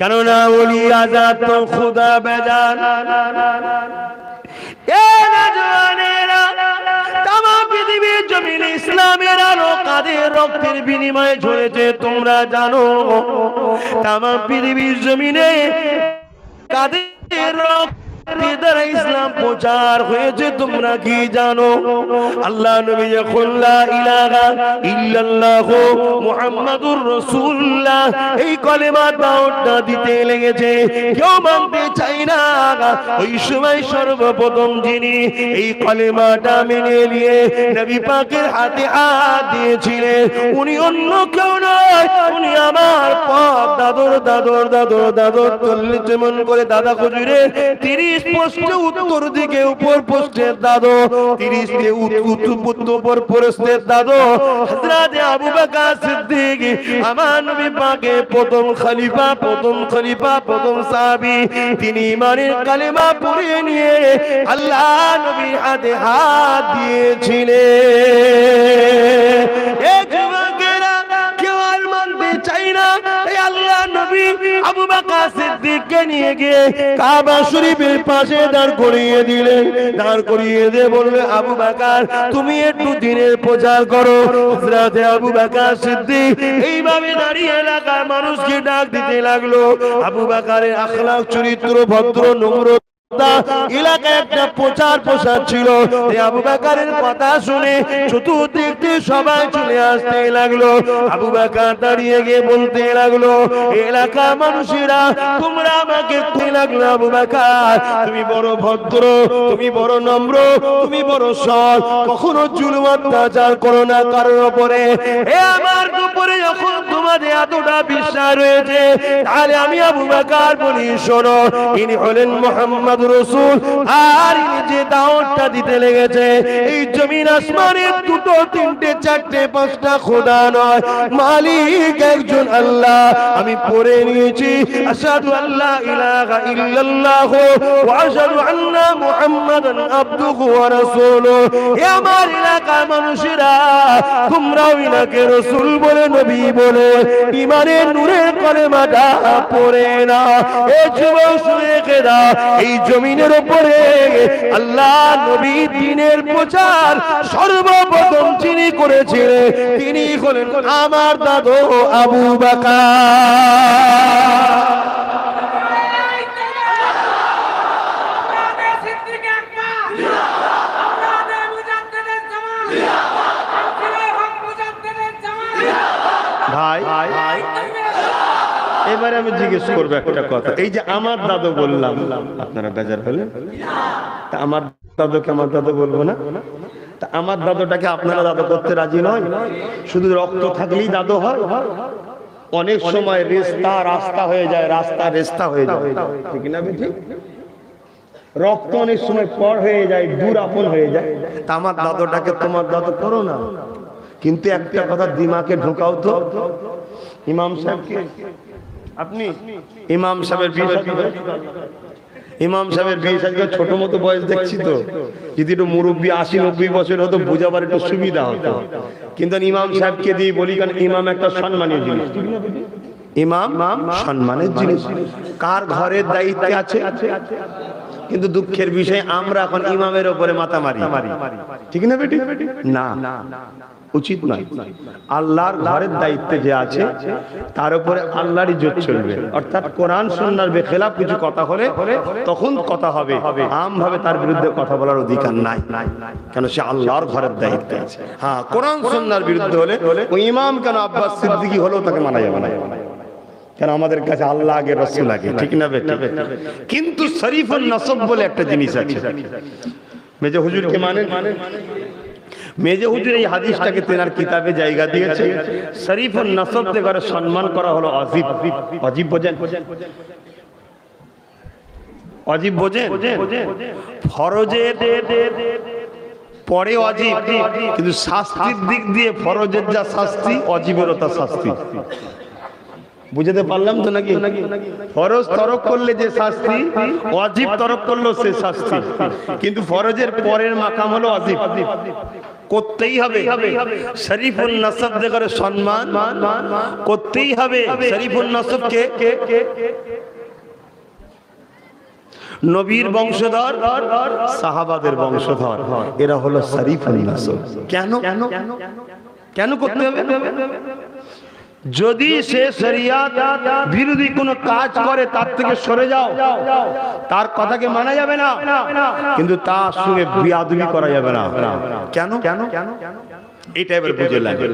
কেননা ওলি আজাদ তো খুদা বেজান। তামাম পৃথিবীর জমিনে ইসলামের আলো কাদের রক্তের বিনিময়ে ঝরেছে তোমরা জানো? তামাম পৃথিবীর জমিনে কাদের রক্ত দ্বারা ইসলাম প্রচার হয়েছে তোমরা কি জানো? আল্লাহ নবী যখন লা ইলাহা ইল্লাল্লাহু মুহাম্মাদুর রাসূলুল্লাহ এই কলেমা দাওয়াতটা দিতে লেগেছে, কেউ মানতে চায় না। ওই সময় সর্বপ্রথম যিনি এই কলেমাটা মেনে নিয়ে নবী পাকের হাতে হাত দিয়েছিলেন উনি অন্য কেউ নয়, উনি আমার পাক দাদর দাদর দাদর দাদর 40 মন করে দাদা হুজুরের 30 পোস্টে উত্তর দিকে উপর পোস্টের দাদু, 30 তে উপর পোস্টের দাদু হযরত আবু বকর সিদ্দিক আমার নবী পাকের প্রথম খলিফা, প্রথম সাহাবী। তিনি ইমানের কালেমা পড়ে নিয়ে আল্লাহ নবীর হাতে হাত দিয়েছিলেন। এক যুবকেরা কেউ আর মানতে চায় না, এই আল্লাহ নবী আবু বকর সিদ্দিককে নিয়ে গিয়ে কাবা শরীফের পাশে দাঁড় করিয়ে দিলেন। দাঁড় করিয়ে দিয়ে বললেন, আবু বকর তুমি একটু দ্বীনের প্রচার করো। হযরত আবু বকর সিদ্দিক এইভাবে দাঁড়িয়ে এলাকার মানুষকে ডাক দিতে লাগলো। আবু বকরের আখলাক চরিত্র ভদ্র নম্র এলাকায় একটা প্রচার ছিল। আবু বকরের কথা শুনে চতুর্দিক থেকে সবাই চলে আসতে লাগলো। আবু বকর দাঁড়িয়ে গিয়ে বলতে লাগলো, এলাকার মানুষেরা তোমরা আমাকে লাগলো, আবু বকর তুমি বড় ভদ্র, তুমি বড় নম্র, তুমি বড় সৎ, কখনো জুলুম অত্যাচার করো না কারোর উপরে। আমার উপরে যখন তোমাদের এতটা বিশ্বাস রয়েছে তাহলে আমি আবু বকর বলি শোনো, ইনি হলেন মুহাম্মদ রাসূল, আর ইনি যে দাওয়াতটা দিতে লেগেছে এই জমিন আসমানের 2, 3, 4, 5টা খোদা নয়, মালিক একজন আল্লাহ। আমি পড়ে নিয়েছি আশহাদু আল্লা ইলাহা ইল্লাল্লাহু ওয়া আশহাদু আন্না মুহাম্মাদান আবদুহু ওয়া রাসূলুহু। হে আমার এলাকার মানুষেরা তোমরাও ইনাকে রাসূল বলে নবী বলে ঈমানের নূরের কলেমাটা পড়ে না। এ যুবক শুনে কেদা এই জমিনের উপরে আল্লাহ নবী দ্বীনের প্রচার সর্বপ্রথম যিনি করেছিলেন তিনি হলেন আমার দাদু আবু বকর। ভাই এবারে আমি জিজ্ঞেস করবো একটা কথা, এই যে আমার দাদু বললাম আপনারা বেজার হলেন? তা আমার দাদুকে আমার দাদু বলবো না? তা আমার দাদুটাকে আপনারা দাদু করতে রাজি নয়? শুধু রক্ত থাকলেই দাদু হয়? অনেক সময় রাস্তা হয়ে যায়, রাস্তা রেস্তা হয়ে যায়, ঠিক না? ঠিক, রক্ত অনেক সময় পর হয়ে যায়, দূর আপন হয়ে যায়। তা আমার দাদুটাকে তোমার দাদু করো না। কিন্তু একটা কথা দিমাগে ঢোকাও তো, ইমাম সাহেবকে আপনি ইমাম সাহেবের বিয়ে ছোট মতো বয়স দেখছি তো, যদি একটু মুরব্বী 80-90 বছর হতো বোঝাবার একটু সুবিধা হতো। কিন্তু ইমাম সাহেবকে দিয়ে বলি কারণ ইমাম একটা সম্মানীয় জিনিস, ইমাম সম্মানের জিনিস। কার ঘরের দায়িত্বে আছে? কিন্তু দুঃখের বিষয় আমরা এখন ইমামের উপরে মাথা মারি, ঠিক না বেটি? না, উচিত নয়। আল্লাহর ঘরের দায়িত্বে যে আছে তার উপরে আল্লাহরই জোর চলবে। অর্থাৎ কোরআন সুন্নাহর বেখিলাফ কিছু কথা হলে তখন কথা হবে, আমভাবে তার বিরুদ্ধে কথা বলার অধিকার নাই, কেন সে আল্লাহর ঘরের দায়িত্বে আছে। হ্যাঁ, কোরআন সুন্নাহর বিরুদ্ধে হলে ওই ইমাম কেন আব্বাস সিদ্দিকী হলেও তাকে মানা যাবে না, কেন আমাদের কাছে আল্লাহ আগে, রাসূল আগে, ঠিক না বেটা? কিন্তু শরীফুন নসব বলে একটা জিনিস আছে। মেজে হুজুরকে মানেন? মেজে হুজুর এই হাদিসটাকে তেনার কিতাবে জায়গা দিয়েছে। শরীফুন নসব থেকে সম্মান করা হলো অজিব। অজিব বোঝেন? অজিব বোঝেন? ফরজের পরে অজিব, কিন্তু শাস্তির দিক দিয়ে ফরজের যা শাস্তি অজিবেরও তা শাস্তি। বুঝতে পারলাম তো নাকি? ফরজ তরক করলে যে শাস্তি, অজিব তরক করলেও সে শাস্তি। কিন্তু ফরজের পরের মাকাম হলো অজিব। করতেই হবে। শরীফুল নসব দেখে সম্মান করতেই হবে। শরীফুল নসব কে? নবীর বংশধর, সাহাবাদের বংশধর, এরা হলো শরীফুল নসব। কেন কেন করতে হবে? যদি সে শরিয়াত বিরোধী কোনো কাজ করে তার থেকে সরে যাও, তার কথাকে মানা যাবে না, কিন্তু তার সঙ্গে বেয়াদবি করা যাবে না। কেন? এটা এবার বুঝে লাগে।